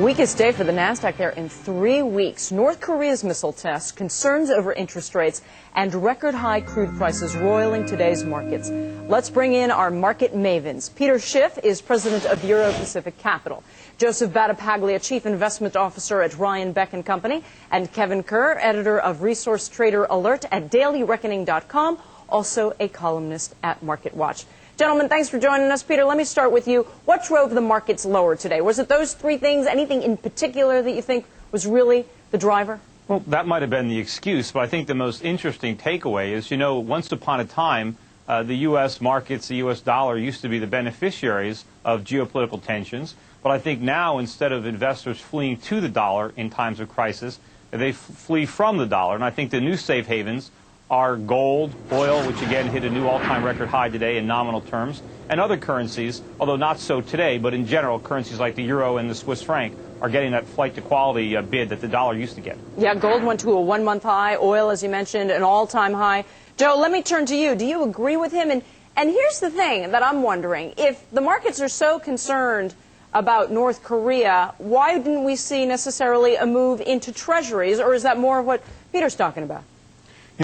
Weakest day for the NASDAQ there in 3 weeks. North Korea's missile test, concerns over interest rates, and record high crude prices roiling today's markets. Let's bring in our market mavens. Peter Schiff is president of Euro Pacific Capital. Joseph Battipaglia, chief investment officer at Ryan Beck & Company, and Kevin Kerr, editor of Resource Trader Alert at dailyreckoning.com, also a columnist at MarketWatch. Gentlemen, thanks for joining us. Peter, let me start with you. What drove the markets lower today? Was it those three things? Anything in particular that you think was really the driver? Well, that might have been the excuse, but I think the most interesting takeaway is, once upon a time, the U.S. markets, the U.S. dollar used to be the beneficiaries of geopolitical tensions. But I think now, instead of investors fleeing to the dollar in times of crisis, they flee from the dollar. And I think the new safe havens are gold, oil, which again hit a new all-time record high today in nominal terms, and other currencies, although not so today, but in general, currencies like the euro and the Swiss franc are getting that flight to quality bid that the dollar used to get. Yeah, gold went to a one-month high, oil, as you mentioned, an all-time high. Joe, let me turn to you. Do you agree with him? And here's the thing that I'm wondering. If the markets are so concerned about North Korea, why didn't we see necessarily a move into treasuries, or is that more of what Peter's talking about?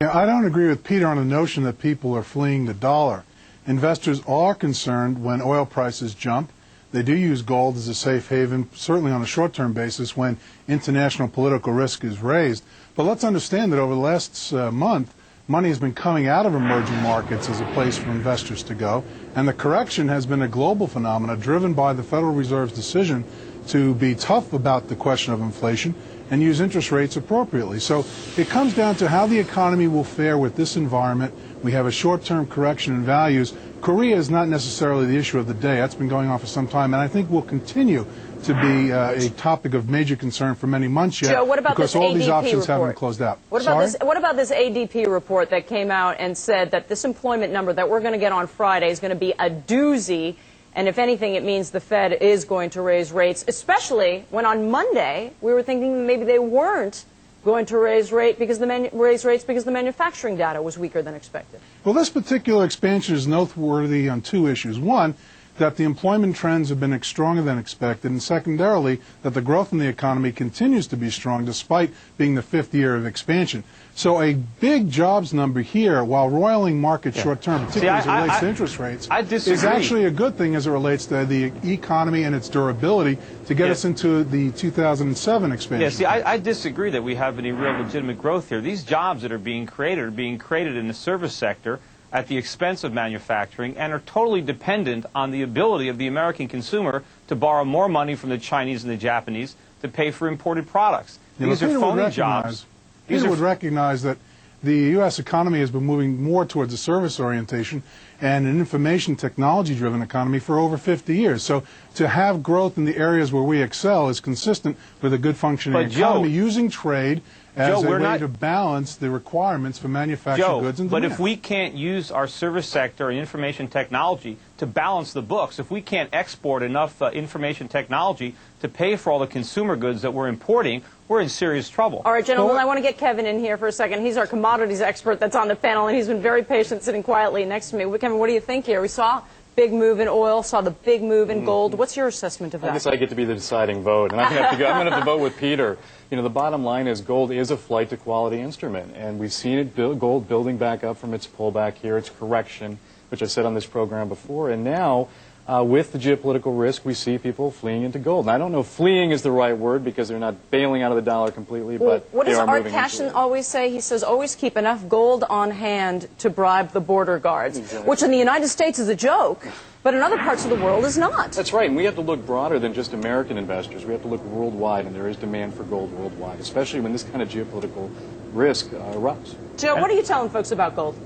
Yeah, I don't agree with Peter on the notion that people are fleeing the dollar. Investors are concerned when oil prices jump. They do use gold as a safe haven, certainly on a short-term basis when international political risk is raised. But let's understand that over the last month, money has been coming out of emerging markets as a place for investors to go. And the correction has been a global phenomenon driven by the Federal Reserve's decision to be tough about the question of inflation and use interest rates appropriately. So it comes down to how the economy will fare with this environment. We have a short-term correction in values. Korea is not necessarily the issue of the day. That's been going on for some time, and I think will continue to be a topic of major concern for many months yet. Joe, what about because this all these ADP options report? haven't been closed out. What about this ADP report that came out and said that this employment number that we're going to get on Friday is going to be a doozy? And if anything, it means the Fed is going to raise rates, especially when on Monday we were thinking maybe they weren't going to raise rates because the manufacturing data was weaker than expected. Well, this particular expansion is noteworthy on two issues. One, that the employment trends have been stronger than expected, and secondarily, that the growth in the economy continues to be strong despite being the fifth year of expansion. So a big jobs number here, while roiling markets short-term, particularly as it relates to interest rates, is actually a good thing as it relates to the economy and its durability to get us into the 2007 expansion. Yeah, see, I disagree that we have any real legitimate growth here. These jobs that are being created in the service sector at the expense of manufacturing and are totally dependent on the ability of the American consumer to borrow more money from the Chinese and the Japanese to pay for imported products. These are phony jobs. Peter would recognize that the U.S. economy has been moving more towards a service orientation and an information technology-driven economy for over 50 years. So to have growth in the areas where we excel is consistent with a good functioning economy, using trade as a way to balance the requirements for manufactured goods and demand. But if we can't use our service sector and information technology to balance the books, if we can't export enough information technology to pay for all the consumer goods that we're importing, we're in serious trouble. All right, gentlemen, I want to get Kevin in here for a second. He's our commodities expert that's on the panel, and he's been very patient sitting quietly next to me. Kevin, what do you think here? We saw big move in oil, saw the big move in gold. What's your assessment of that? I guess I get to be the deciding vote, and I'm going to have to vote with Peter. The bottom line is gold is a flight to quality instrument, and we've seen it gold building back up from its pullback here, its correction, which I said on this program before, and now with the geopolitical risk, we see people fleeing into gold. And I don't know if fleeing is the right word because they're not bailing out of the dollar completely, but what does Art moving Cashin always say? He says, always keep enough gold on hand to bribe the border guards, which in the United States is a joke, but in other parts of the world is not. That's right, and we have to look broader than just American investors. We have to look worldwide, and there is demand for gold worldwide, especially when this kind of geopolitical risk erupts. Joe, what are you telling folks about gold?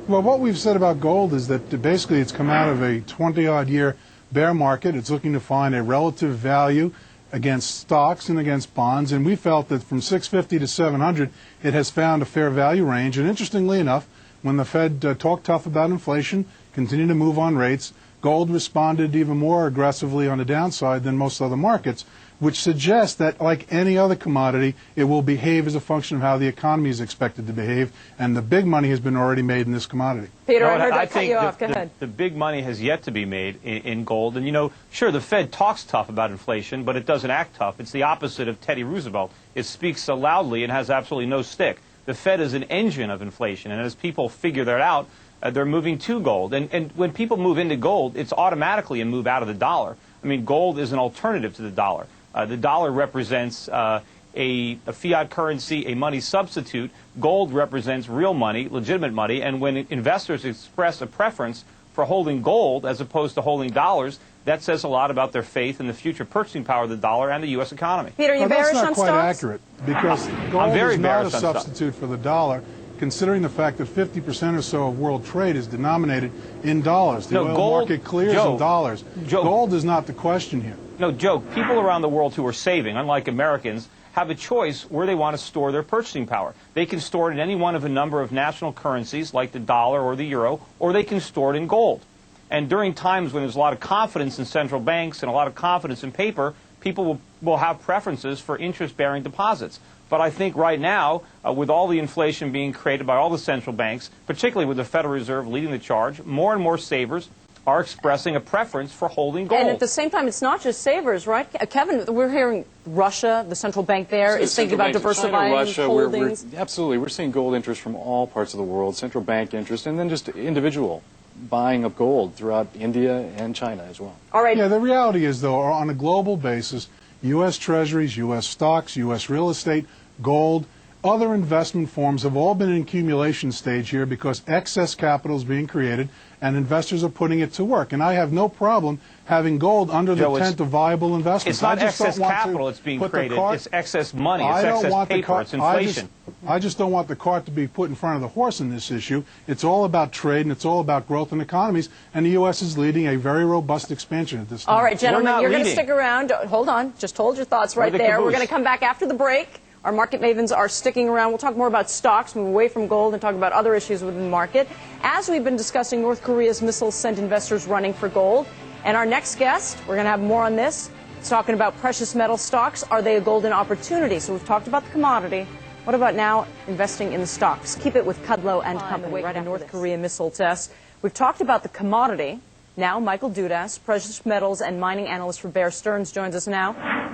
Well, what we've said about gold is that basically it's come out of a 20-odd year bear market. It's looking to find a relative value against stocks and against bonds, and we felt that from 650 to 700, it has found a fair value range. And interestingly enough, when the Fed talked tough about inflation, continued to move on rates, gold responded even more aggressively on the downside than most other markets. which suggests that, like any other commodity, it will behave as a function of how the economy is expected to behave, and the big money has been already made in this commodity. Peter, No, I heard I that cut think you off. Go ahead. the big money has yet to be made in gold. And, you know, sure, the Fed talks tough about inflation, but it doesn't act tough. It's the opposite of Teddy Roosevelt. It speaks so loudly and has absolutely no stick. The Fed is an engine of inflation, and as people figure that out, they're moving to gold. And when people move into gold, it's automatically a move out of the dollar. I mean, gold is an alternative to the dollar. The dollar represents a fiat currency, a money substitute. Gold represents real money, legitimate money, and when investors express a preference for holding gold as opposed to holding dollars, that says a lot about their faith in the future purchasing power of the dollar and the U.S. economy. Peter, you bearish on That's not quite stocks? accurate, because gold very is not a bearish on stocks. substitute for the dollar, considering the fact that 50% or so of world trade is denominated in dollars. The oil gold, market clears Joe, in dollars. Joe, Gold is not the question here. No, Joe, people around the world who are saving, unlike Americans, have a choice where they want to store their purchasing power. They can store it in any one of a number of national currencies, like the dollar or the euro, or they can store it in gold. And during times when there's a lot of confidence in central banks and a lot of confidence in paper, people will have preferences for interest-bearing deposits. But I think right now, with all the inflation being created by all the central banks, particularly with the Federal Reserve leading the charge, more and more savers are expressing a preference for holding gold. And at the same time, it's not just savers, right? Kevin, we're hearing Russia, the central bank there, is thinking about diversifying Russia, holdings. Absolutely. We're seeing gold interest from all parts of the world, central bank interest, and then just individual buying of gold throughout India and China as well. All right. Yeah, the reality is, though, on a global basis, U.S. Treasuries, U.S. stocks, U.S. real estate, gold, other investment forms have all been in accumulation stage here because excess capital is being created and investors are putting it to work. And I have no problem having gold under the tent of viable investments. It's not excess capital that's being created. It's excess money. It's excess paper. It's inflation. I just don't want the cart to be put in front of the horse in this issue. It's all about trade and it's all about growth in economies. And the U.S. is leading a very robust expansion at this time. All right, gentlemen, you're going to leading. stick around. Hold on. Just hold your thoughts right the there. caboose. We're going to come back after the break. Our market mavens are sticking around. We'll talk more about stocks, move away from gold, and talk about other issues within the market. As we've been discussing, North Korea's missiles sent investors running for gold. And our next guest, we're going to have more on this. It's talking about precious metal stocks. Are they a golden opportunity? So we've talked about the commodity. What about now investing in the stocks? Keep it with Kudlow and Company. Right after North Korea missile test. We've talked about the commodity. Now, Michael Dudas, precious metals and mining analyst for Bear Stearns, joins us now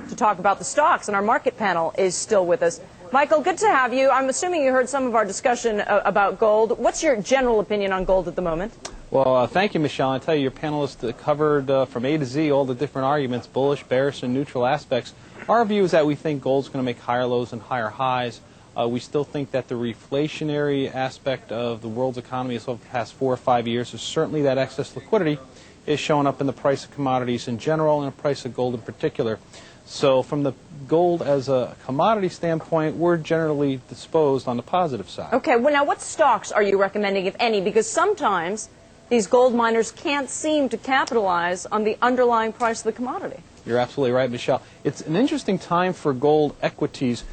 to talk about the stocks, and our market panel is still with us. Michael, good to have you. I'm assuming you heard some of our discussion about gold. What's your general opinion on gold at the moment? Well, thank you, Michelle. I tell you, your panelists covered from A to Z all the different arguments, bullish, bearish, and neutral aspects. Our view is that we think gold's going to make higher lows and higher highs. We still think that the reflationary aspect of the world's economy over the past 4 or 5 years is certainly that excess liquidity is showing up in the price of commodities in general and the price of gold in particular. So from the gold as a commodity standpoint, we're generally disposed on the positive side. Okay, well, now what stocks are you recommending, if any? Because sometimes these gold miners can't seem to capitalize on the underlying price of the commodity. You're absolutely right, Michelle. It's an interesting time for gold equities.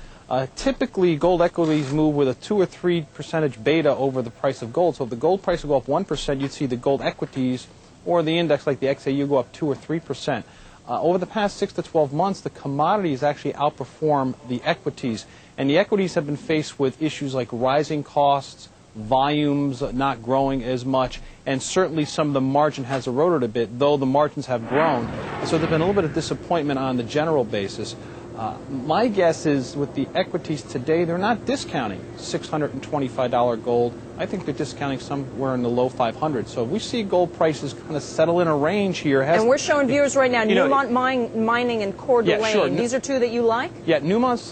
Typically, gold equities move with a 2 or 3% beta over the price of gold. So if the gold price will go up 1%, you'd see the gold equities or the index like the XAU go up 2 or 3%. Over the past 6 to 12 months, the commodities actually outperform the equities. And the equities have been faced with issues like rising costs, volumes not growing as much, and certainly some of the margin has eroded a bit, though the margins have grown. So there's been a little bit of disappointment on the general basis. My guess is with the equities today, they're not discounting $625 gold. I think they're discounting somewhere in the low 500s. So if we see gold prices kind of settle in a range here. And we're showing viewers right now, Newmont Mining and Coeur d'Alene. Yeah, sure. These are two that you like? Yeah, Newmont's,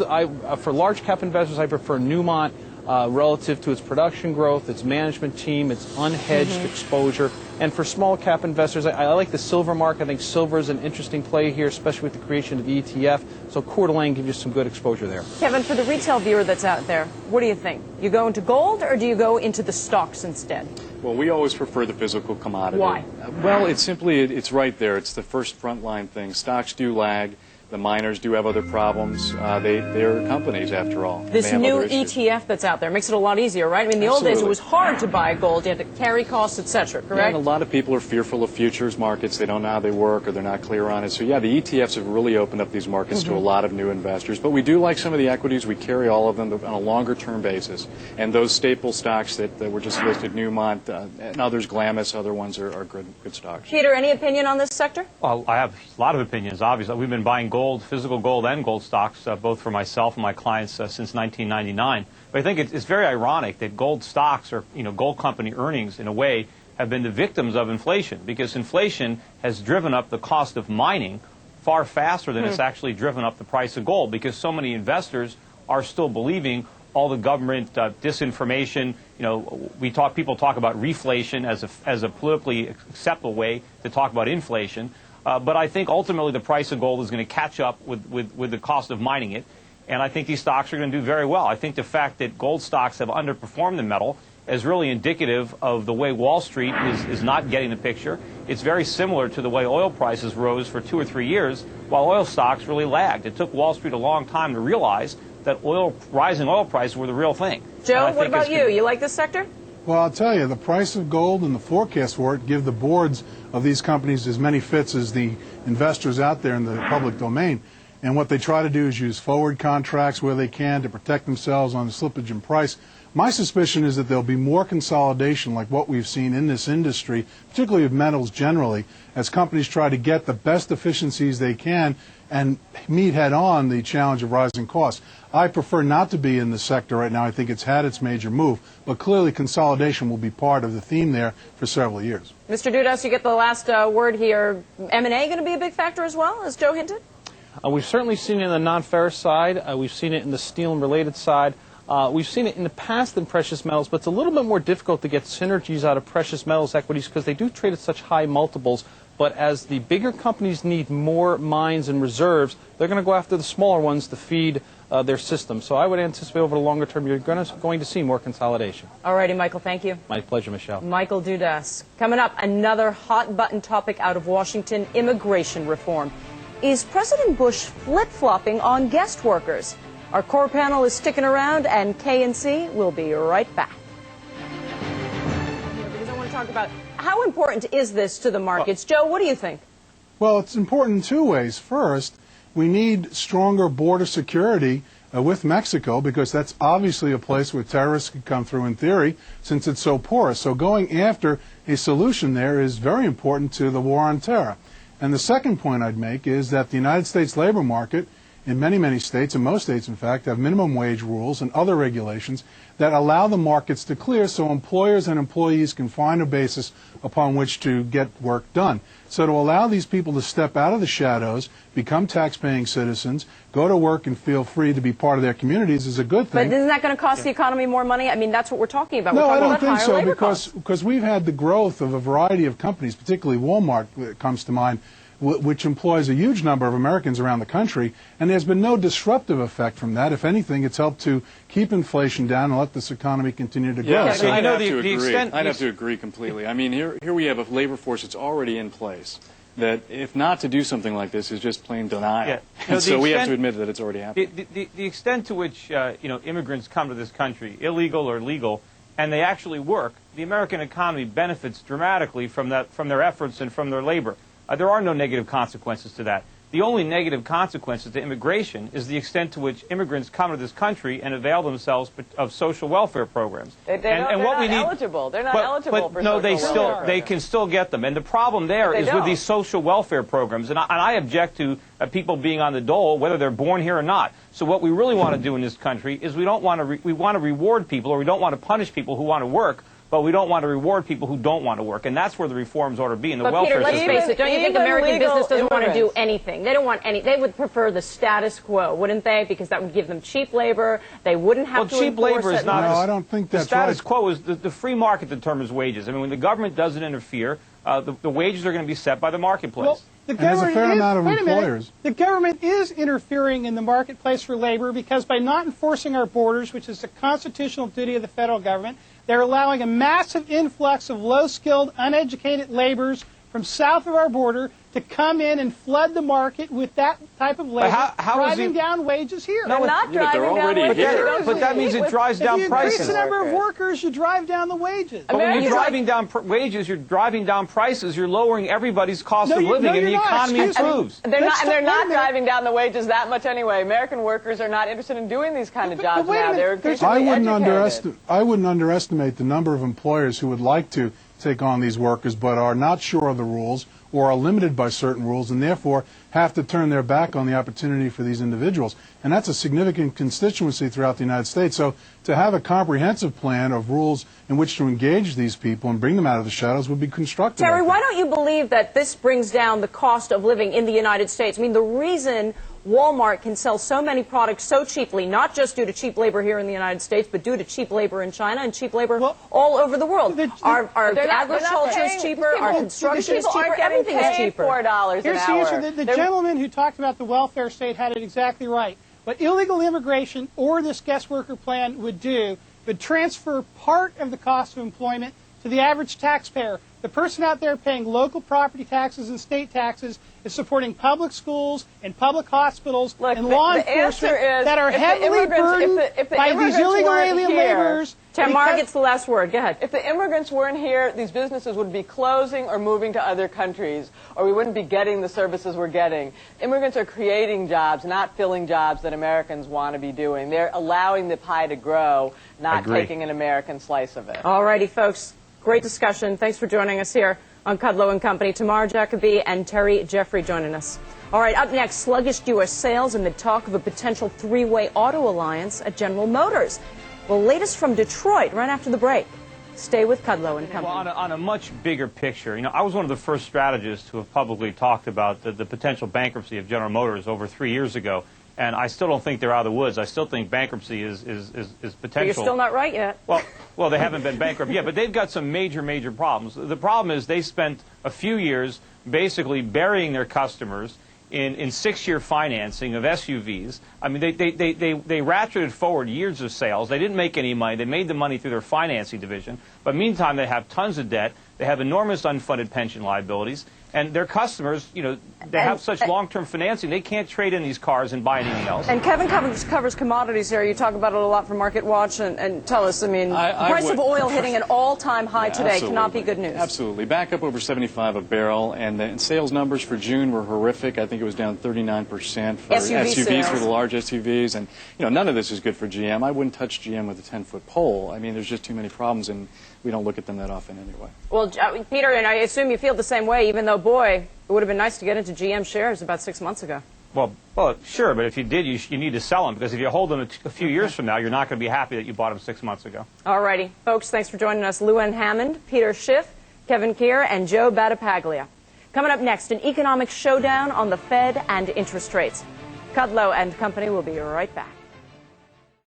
for large cap investors, I prefer Newmont relative to its production growth, its management team, its unhedged exposure. And for small cap investors, I like the silver market. I think silver is an interesting play here, especially with the creation of the ETF. So Coeur d'Alene gives you some good exposure there. Kevin, for the retail viewer that's out there, what do you think? You go into gold or do you go into the stocks instead? Well, we always prefer the physical commodity. Why? Well, it's simply, it's right there. It's the first frontline thing. Stocks do lag. The miners do have other problems. They're companies, after all. This new ETF that's out there makes it a lot easier, right? I mean, in the old days, it was hard to buy gold. You had to carry costs, et cetera, correct? Yeah, and a lot of people are fearful of futures markets. They don't know how they work, or they're not clear on it. So, yeah, the ETFs have really opened up these markets to a lot of new investors. But we do like some of the equities. We carry all of them on a longer-term basis. And those staple stocks that were just listed, Newmont and others, Glamis, other ones are good stocks. Peter, any opinion on this sector? Well, I have a lot of opinions, obviously. We've been buying gold, physical gold and gold stocks, both for myself and my clients since 1999. But I think it's very ironic that gold stocks or, gold company earnings, in a way, have been the victims of inflation, because inflation has driven up the cost of mining far faster than it's actually driven up the price of gold, because so many investors are still believing all the government disinformation. People talk about reflation as a politically acceptable way to talk about inflation. But I think ultimately the price of gold is going to catch up with the cost of mining it. And I think these stocks are going to do very well. I think the fact that gold stocks have underperformed the metal is really indicative of the way Wall Street is not getting the picture. It's very similar to the way oil prices rose for 2 or 3 years while oil stocks really lagged. It took Wall Street a long time to realize that rising oil prices were the real thing. Joe, what about you? You like this sector? Well, I'll tell you, the price of gold and the forecast for it give the boards of these companies as many fits as the investors out there in the public domain. And what they try to do is use forward contracts where they can to protect themselves on the slippage in price. My suspicion is that there'll be more consolidation like what we've seen in this industry, particularly of metals generally, as companies try to get the best efficiencies they can and meet head-on the challenge of rising costs. I prefer not to be in the sector right now. I think it's had its major move, but clearly consolidation will be part of the theme there for several years. Mr. Dudas, you get the last word here. M&A going to be a big factor as well, as Joe hinted? We've certainly seen it in the non-ferrous side. We've seen it in the steel and related side. We've seen it in the past in precious metals, but it's a little bit more difficult to get synergies out of precious metals equities because they do trade at such high multiples. But as the bigger companies need more mines and reserves, they're going to go after the smaller ones to feed their system. So I would anticipate over the longer term you're going to see more consolidation. All righty, Michael, thank you. My pleasure, Michelle. Michael Dudas. Coming up, another hot-button topic out of Washington, immigration reform. Is President Bush flip-flopping on guest workers? Our core panel is sticking around, and K&C will be right back. Because I want to talk about how important is this to the markets. Joe, what do you think? Well, it's important in two ways. First, we need stronger border security with Mexico, because that's obviously a place where terrorists could come through in theory, since it's so porous. So going after a solution there is very important to the war on terror. And the second point I'd make is that the United States labor market, in many, many states, and most states, in fact, have minimum wage rules and other regulations that allow the markets to clear so employers and employees can find a basis upon which to get work done. So to allow these people to step out of the shadows, become tax-paying citizens, go to work and feel free to be part of their communities is a good thing. But isn't that going to cost the economy more money? I mean, that's what we're talking about. No, I don't think so, because we've had the growth of a variety of companies, particularly Walmart that comes to mind, which employs a huge number of Americans around the country, and there's been no disruptive effect from that. If anything, it's helped to keep inflation down and let this economy continue to grow. Yeah, so I'd have to agree completely. I mean, here we have a labor force that's already in place, that if not to do something like this is just plain denial. Yeah. And so we have to admit that it's already happening. The extent to which immigrants come to this country, illegal or legal, and they actually work, the American economy benefits dramatically from their efforts and from their labor. There are no negative consequences to that. The only negative consequences to immigration is the extent to which immigrants come to this country and avail themselves of social welfare programs. They're not eligible. They're not eligible for no, social welfare. they can still get them. And the problem there is with these social welfare programs, and I object to people being on the dole, whether they're born here or not. So what we really want to do in this country is we want to reward people, or we don't want to punish people who want to work, but we don't want to reward people who don't want to work, and that's where the reforms ought to be in the welfare system. But Peter, let's face it, don't you think American business doesn't want to do anything? They don't want any. They would prefer the status quo, wouldn't they? Because that would give them cheap labor. They wouldn't have to cheap labor is not. No, I don't think that's right. The status quo is the free market determines wages. I mean, when the government doesn't interfere, the wages are going to be set by the marketplace. Well, and there's a fair amount of employers. The government is interfering in the marketplace for labor because by not enforcing our borders, which is the constitutional duty of the federal government, they're allowing a massive influx of low-skilled, uneducated laborers from south of our border to come in and flood the market with that type of labor, driving down wages here. They're not driving down wages. But that means it drives down prices. If you increase the number of workers, you drive down the wages. But when you're driving down wages, you're driving down prices, you're lowering everybody's cost of living, and the economy improves. They're not driving down the wages that much anyway. American workers are not interested in doing these kind of jobs now. They're increasingly educated. I wouldn't underestimate the number of employers who would like to take on these workers but are not sure of the rules or are limited by certain rules and therefore have to turn their back on the opportunity for these individuals. And that's a significant constituency throughout the United States. So to have a comprehensive plan of rules in which to engage these people and bring them out of the shadows would be constructive. Terry, why don't you believe that this brings down the cost of living in the United States? I mean, the reason Walmart can sell so many products so cheaply, not just due to cheap labor here in the United States, but due to cheap labor in China and cheap labor all over the world. Our agriculture is cheaper, our construction is cheaper, everything is cheaper. $4 an hour. The gentleman who talked about the welfare state had it exactly right. What illegal immigration or this guest worker plan would do would transfer part of the cost of employment to the average taxpayer. The person out there paying local property taxes and state taxes is supporting public schools and public hospitals and law enforcement that are heavily burdened by these illegal alien laborers. Tamara gets the last word. Go ahead. If the immigrants weren't here, these businesses would be closing or moving to other countries, or we wouldn't be getting the services we're getting. Immigrants are creating jobs, not filling jobs that Americans want to be doing. They're allowing the pie to grow, not taking an American slice of it. All righty, folks. Great discussion. Thanks for joining us here on Kudlow and Company. Tamara Jacoby and Terry Jeffrey joining us. All right, up next, sluggish U.S. sales amid talk of a potential three-way auto alliance at General Motors. Well, latest from Detroit right after the break. Stay with Kudlow and Company. Well, on a much bigger picture, I was one of the first strategists to have publicly talked about the potential bankruptcy of General Motors over 3 years ago. And I still don't think they're out of the woods. I still think bankruptcy is potential. But you're still not right yet. Well, they haven't been bankrupt yet, but they've got some major problems. The problem is they spent a few years basically burying their customers in 6-year financing of SUVs. I mean, they ratcheted forward years of sales. They didn't make any money. They made the money through their financing division. But meantime, they have tons of debt. They have enormous unfunded pension liabilities. And their customers, they have such long-term financing, they can't trade in these cars and buy anything else. And Kevin covers commodities here. You talk about it a lot for Market Watch. And tell us, I mean, the price of oil hitting an all-time high today cannot be good news. Absolutely. Back up over 75 a barrel. And the sales numbers for June were horrific. I think it was down 39% for SUVs for the large SUVs. And, none of this is good for GM. I wouldn't touch GM with a 10-foot pole. I mean, there's just too many problems, and we don't look at them that often anyway. Well, Peter, and I assume you feel the same way, even though, boy, it would have been nice to get into GM shares about 6 months ago. Well, sure, but if you did, you need to sell them, because if you hold them a few years from now, you're not going to be happy that you bought them 6 months ago. All righty. Folks, thanks for joining us. Lou Ann Hammond, Peter Schiff, Kevin Keir, and Joe Battipaglia. Coming up next, an economic showdown on the Fed and interest rates. Kudlow and Company will be right back.